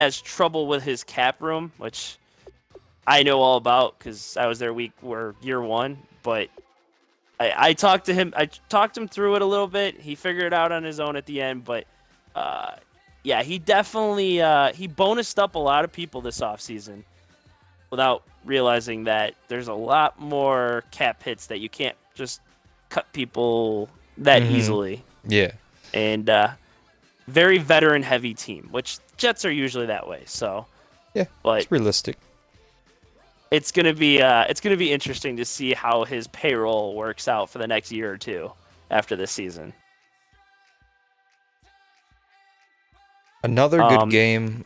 has trouble with his cap room, which I know all about because I was there year one. But I talked to him. I talked him through it a little bit. He figured it out on his own at the end. But uh, yeah, he definitely he bonused up a lot of people this offseason without realizing that there's a lot more cap hits that you can't just cut people that Mm-hmm. easily. Yeah. And very veteran heavy team, which Jets are usually that way. So, Yeah. but It's realistic. it's gonna be interesting to see how his payroll works out for the next year or two after this season. Another good Um, game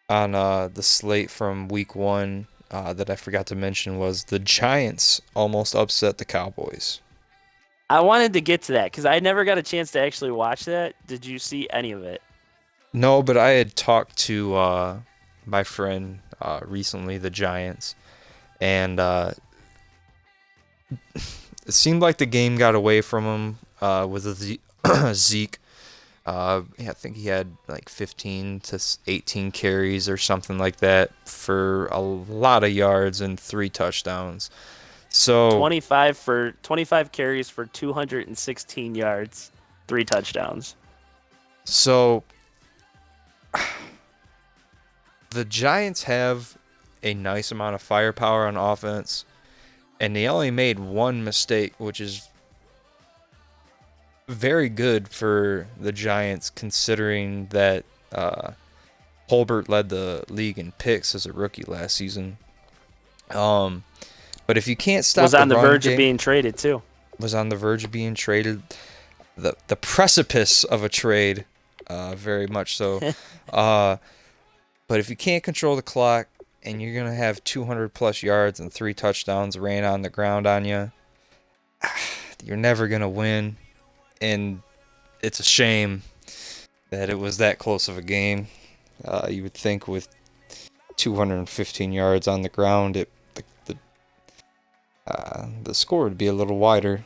on the slate from week one that I forgot to mention was the Giants almost upset the Cowboys. I wanted to get to that because I never got a chance to actually watch that. Did you see any of it? No, but I had talked to my friend recently, the Giants, and it seemed like the game got away from him with Zeke. Yeah, I think he had like 15 to 18 carries or something like that for a lot of yards and 3 touchdowns. So, 25 carries for 216 yards, 3 touchdowns. so the Giants have a nice amount of firepower on offense, and they only made one mistake, which is very good for the Giants considering that Holbert led the league in picks as a rookie last season. Um, but if you can't Was stop the on the run verge of game, being traded too. was on the verge of being traded, the precipice of a trade, very much so. Uh, but if you can't control the clock and you're gonna have 200 plus yards and 3 touchdowns ran on the ground on you, you're never gonna win. And it's a shame that it was that close of a game. You would think with 215 yards on the ground, the score would be a little wider.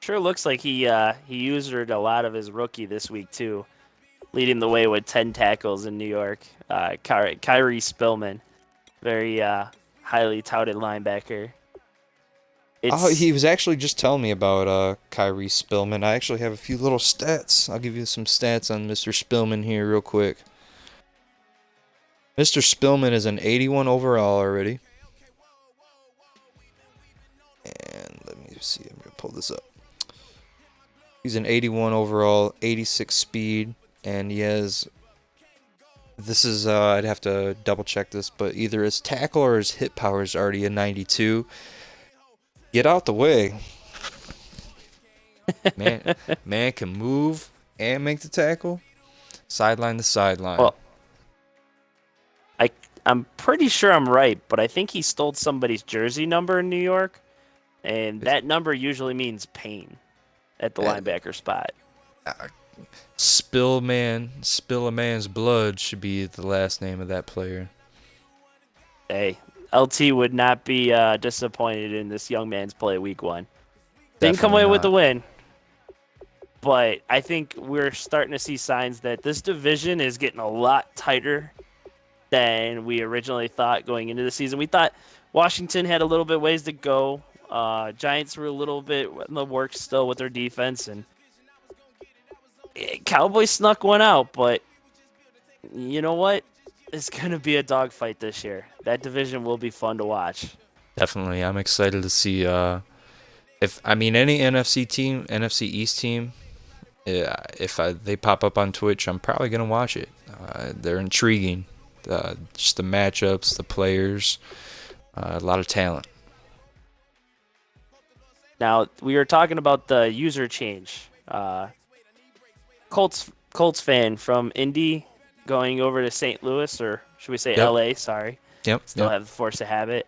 Sure looks like he used a lot of his rookie this week too, leading the way with 10 tackles in New York. Kyrie Spillman, very highly touted linebacker. Oh, It's he was actually just telling me about Kyrie Spillman. I actually have a few little stats. I'll give you some stats on Mr. Spillman here, real quick. Mr. Spillman is an 81 overall already. And let me see. I'm going to pull this up. He's an 81 overall, 86 speed, and he has. This is, I'd have to double check this, but either his tackle or his hit power is already a 92. Get out the way. Man, man can move and make the tackle. Sideline to sideline. well, I I'm pretty sure I'm right, but I think he stole somebody's jersey number in New York, and It's, that number usually means pain at the uh, linebacker spot. spill a man's blood should be the last name of that player. Hey, LT would not be disappointed in this young man's play week one. Didn't come Definitely away with the not. win, but I think we're starting to see signs that this division is getting a lot tighter than we originally thought going into the season. We thought Washington had a little bit ways to go. Giants were a little bit in the works still with their defense, and Cowboys snuck one out. But you know what? It's gonna be a dogfight this year. That division will be fun to watch. Definitely, I'm excited to see. If I mean any NFC team, NFC East team, yeah, if they pop up on Twitch, I'm probably gonna watch it. They're intriguing. Just the matchups, the players, a lot of talent. Now we were talking about the user change. Colts fan from Indy going over to St. Louis, or should we say Yep, LA? Sorry, yep, still yep. have the force of habit.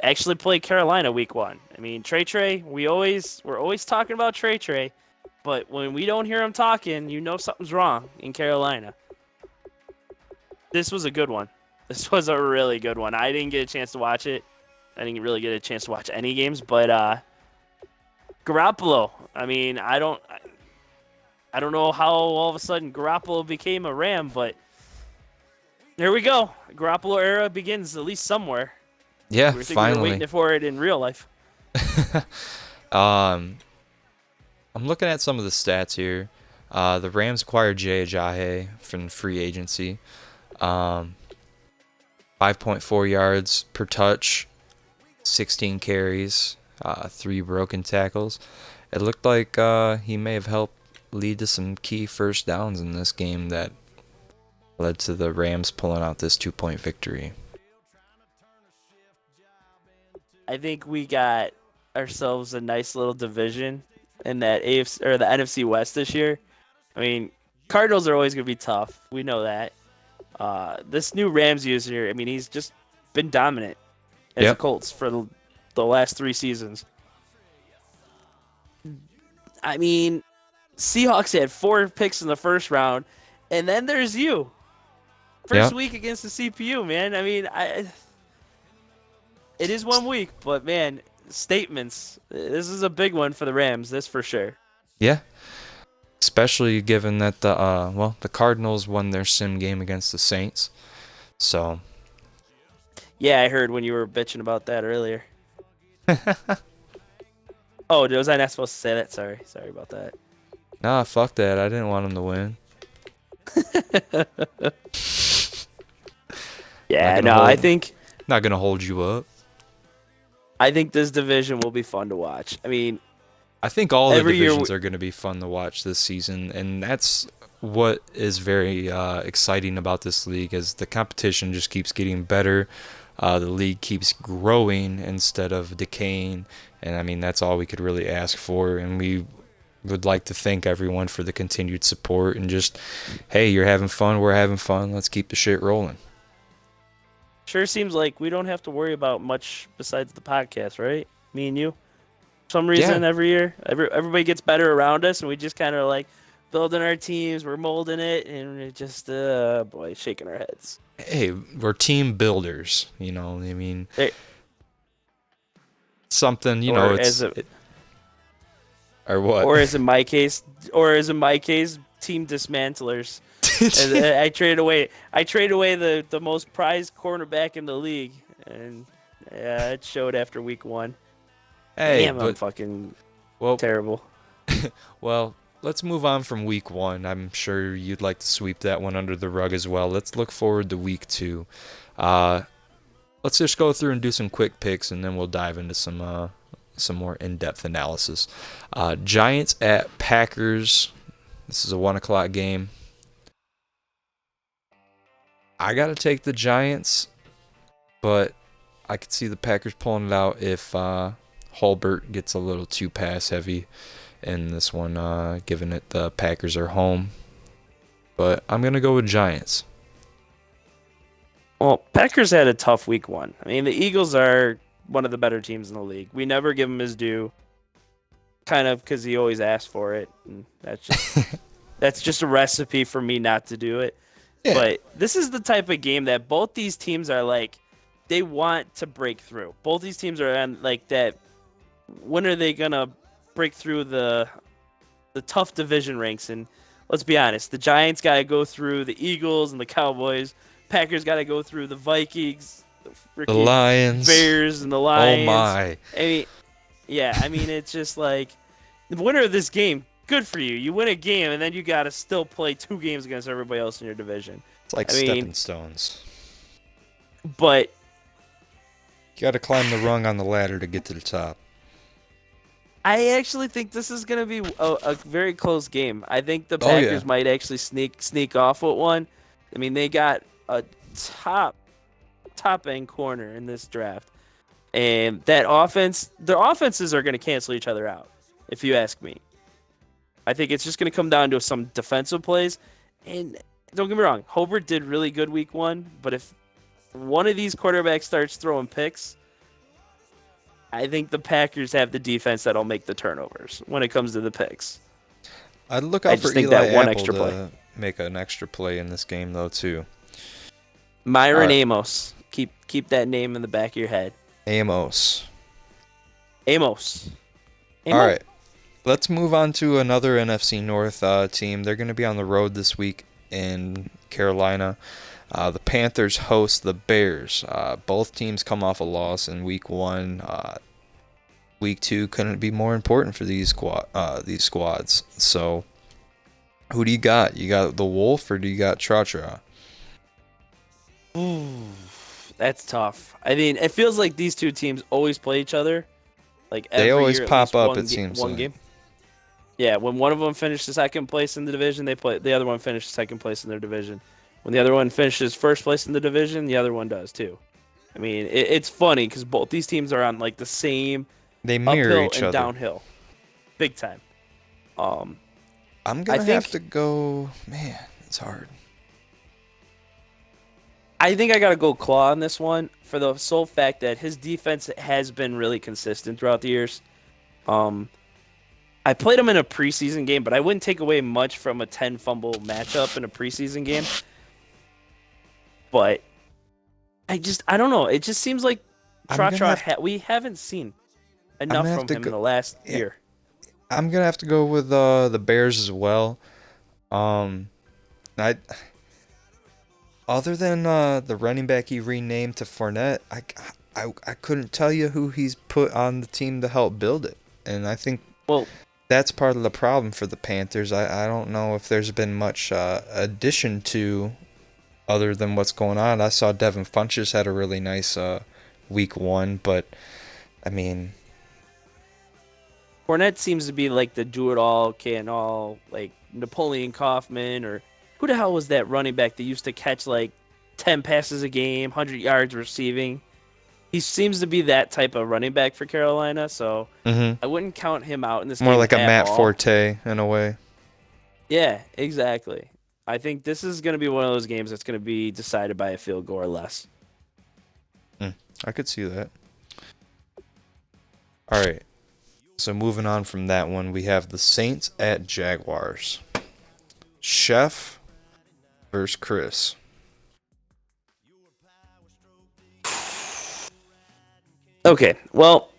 Actually played Carolina week one. I mean, Trey, we're always talking about Trey, but when we don't hear him talking, you know something's wrong in Carolina. This was a good one. This was a really good one. I didn't get a chance to watch it. I didn't really get a chance to watch any games, but Garoppolo. I mean, I don't know how all of a sudden Garoppolo became a Ram, but there we go. Garoppolo era begins at least somewhere. Yeah, We were waiting finally. for it in real life. um, I'm looking at some of the stats here. The Rams acquired Jay Ajayi from free agency. Um, 5.4 yards per touch, 16 carries, 3 broken tackles. It looked like he may have helped lead to some key first downs in this game that led to the Rams pulling out this 2-point victory. I think we got ourselves a nice little division in that AFC or the NFC West this year. I mean, Cardinals are always going to be tough. We know that. This new Rams user, I mean, he's just been dominant as a Yep. Colts for the last 3 seasons. I mean, Seahawks had 4 picks in the first round, and then there's you. First Yep. week against the CPU, man. I mean, it is 1 week, but man, statements. This is a big one for the Rams, this for sure. Yeah. Especially given that the Cardinals won their sim game against the Saints. So Yeah, I heard when you were bitching about that earlier. Oh, was I not supposed to say that? Sorry about that. nah, fuck that. I didn't want them to win. Yeah, no, I think Not gonna hold you up. this division will be fun to watch. I mean, I think all the every year divisions are going to be fun to watch this season, and that's what is very exciting about this league. As the competition just keeps getting better, the league keeps growing instead of decaying, and I mean that's all we could really ask for. And we would like to thank everyone for the continued support and just, hey, you're having fun, we're having fun. Let's keep the shit rolling. sure seems like we don't have to worry about much besides the podcast, right? Me and you. For some reason, Yeah. every year, everybody gets better around us, and we just kind of like building our teams. We're molding it, and it just, boy, shaking our heads. Hey, we're team builders. You know, I mean, There, something. You know, or as a, or what? or as in my case, team dismantlers. As I traded away the most prized cornerback in the league, and yeah, it showed after week 1. Hey, Damn, I'm but fucking well, terrible. well, let's move on from week 1. I'm sure you'd like to sweep that one under the rug as well. Let's look forward to week 2. Let's just go through and do some quick picks, and then we'll dive into some more in-depth analysis. Giants at Packers. This is a 1:00 game. I gotta take the Giants, but I could see the Packers pulling it out if Hulbert gets a little too pass heavy in this one, given it the Packers are home. But I'm gonna go with Giants. Well, Packers had a tough week 1. I mean, the Eagles are one of the better teams in the league. We never give him his due, kind of because he always asks for it, and that's just a recipe for me not to do it. Yeah. But this is the type of game that both these teams are like, they want to break through. Both these teams are on like that. When are they gonna break through the tough division ranks? And let's be honest, the Giants got to go through the Eagles and the Cowboys. Packers got to go through the Vikings, the The freaking Lions. Bears, and the Lions. Oh my. I mean, yeah, I mean it's just like the winner of this game. Good for you. You win a game, and then you got to still play 2 games against everybody else in your division. It's like stepping stones. But You got to climb the rung on the ladder to get to the top. I actually think this is going to be a very close game. I think the Packers might actually sneak off with one. I mean, they got a top end corner in this draft. And that offense, their offenses are going to cancel each other out, if you ask me. I think it's just going to come down to some defensive plays. And don't get me wrong, Hobart did really good week 1, but if one of these quarterbacks starts throwing picks, I think the Packers have the defense that'll make the turnovers when it comes to the picks. I'd look out for think Eli that one Apple extra to play. make an extra play in this game, though, too. Myron Amos. Keep that name in the back of your head. Amos. Amos. All right. Let's move on to another NFC North team. They're going to be on the road this week in Carolina. The Panthers host the Bears. Both teams come off a loss in Week 1. Week 2 couldn't be more important for these squads. So, who do you got? You got the Wolf or do you got Tra-Tra? Ooh, that's tough. I mean, it feels like these two teams always play each other, like They every always year at pop least up, it seems one like. game. Yeah, when one of them finishes second place in the division, they play. The other one finishes second place in their division. When the other one finishes first place in the division, the other one does too. I mean, it's funny because both these teams are on like the same They mirror uphill each and other. downhill, big time. Um, I'm I going to have think to go. Man, it's hard. I think I gotta go Claw on this one for the sole fact that his defense has been really consistent throughout the years. Um, I played him in a preseason game, but I wouldn't take away much from a 10 fumble matchup in a preseason game. But I don't know. It just seems like I'm going to have to. we haven't seen I'm enough gonna have from to him in go. the last Yeah, year. I'm gonna have to go with the Bears as well. Um, I other than the running back he renamed to Fournette, I couldn't tell you who he's put on the team to help build it, and I think Well, that's part of the problem for the Panthers. I don't know if there's been much addition to other than what's going on. I saw Devin Funchess had a really nice week 1, but I mean, Fournette seems to be like the do-it-all, can-all, like Napoleon Kaufman, or who the hell was that running back that used to catch like 10 passes a game, 100 yards receiving? He seems to be that type of running back for Carolina, so mhm, I wouldn't count him out in this more game like a at Matt all. Forte in a way. Yeah, exactly. I think this is going to be one of those games that's going to be decided by a field goal or less. Mm, I could see that. All right. So moving on from that one, we have the Saints at Jaguars. Chef versus Chris. Okay, well,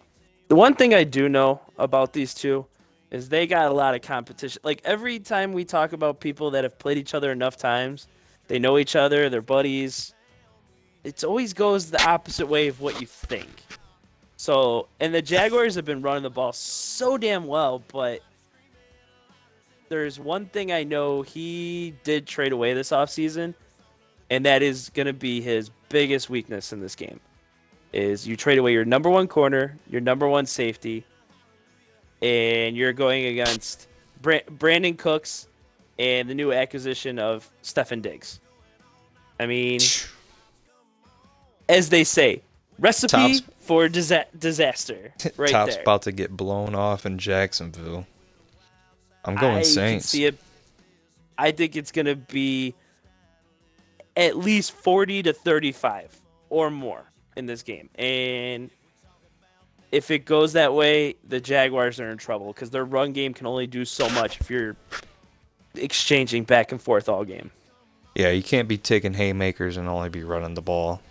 the one thing I do know about these two is they got a lot of competition. Like every time we talk about people that have played each other enough times, they know each other, they're buddies. It always goes the opposite way of what you think. So, and the Jaguars have been running the ball so damn well, but there's one thing I know he did trade away this offseason, and that is going to be his biggest weakness in this game. Is you trade away your number one corner, your number one safety, and you're going against Brandon Cooks and the new acquisition of Stefan Diggs. I mean, as they say, Top's recipe for disaster right Top's there. about to get blown off in Jacksonville. I'm going I can Saints. see it. I think it's going to be at least 40 to 35 or more in this game. And if it goes that way, the Jaguars are in trouble because their run game can only do so much if you're exchanging back and forth all game. Yeah, you can't be taking haymakers and only be running the ball.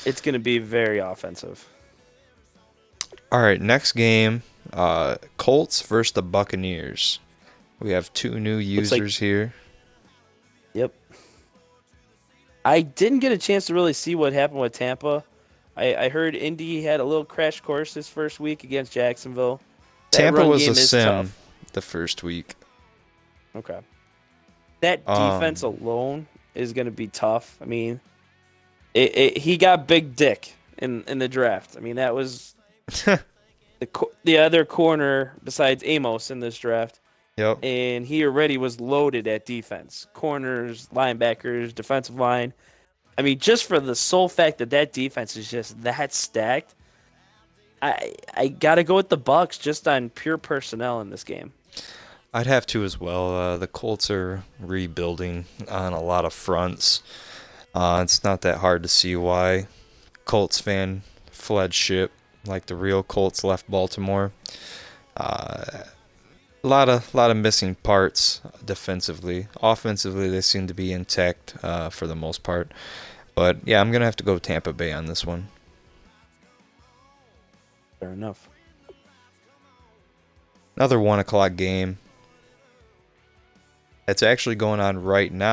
It's going to be very offensive. All right, next game, Colts versus the Buccaneers. We have two new users here. Yep. I didn't get a chance to really see what happened with Tampa. I heard Indy had a little crash course this first week against Jacksonville. That Tampa run was game a is sim tough. the first week. Okay. That defense Um, alone is going to be tough. I mean, he got Big Dick in the draft. I mean, that was the other corner besides Amos in this draft. yep. And he already was loaded at defense. Corners, linebackers, defensive line. I mean, just for the sole fact that that defense is just that stacked, I got to go with the Bucs just on pure personnel in this game. I'd have to as well. The Colts are rebuilding on a lot of fronts. It's not that hard to see why Colts fan fled ship like the real Colts left Baltimore. A lot of missing parts defensively. Offensively, they seem to be intact for the most part. But yeah, I'm gonna have to go Tampa Bay on this one. Fair enough. Another 1 o'clock game. It's actually going on right now.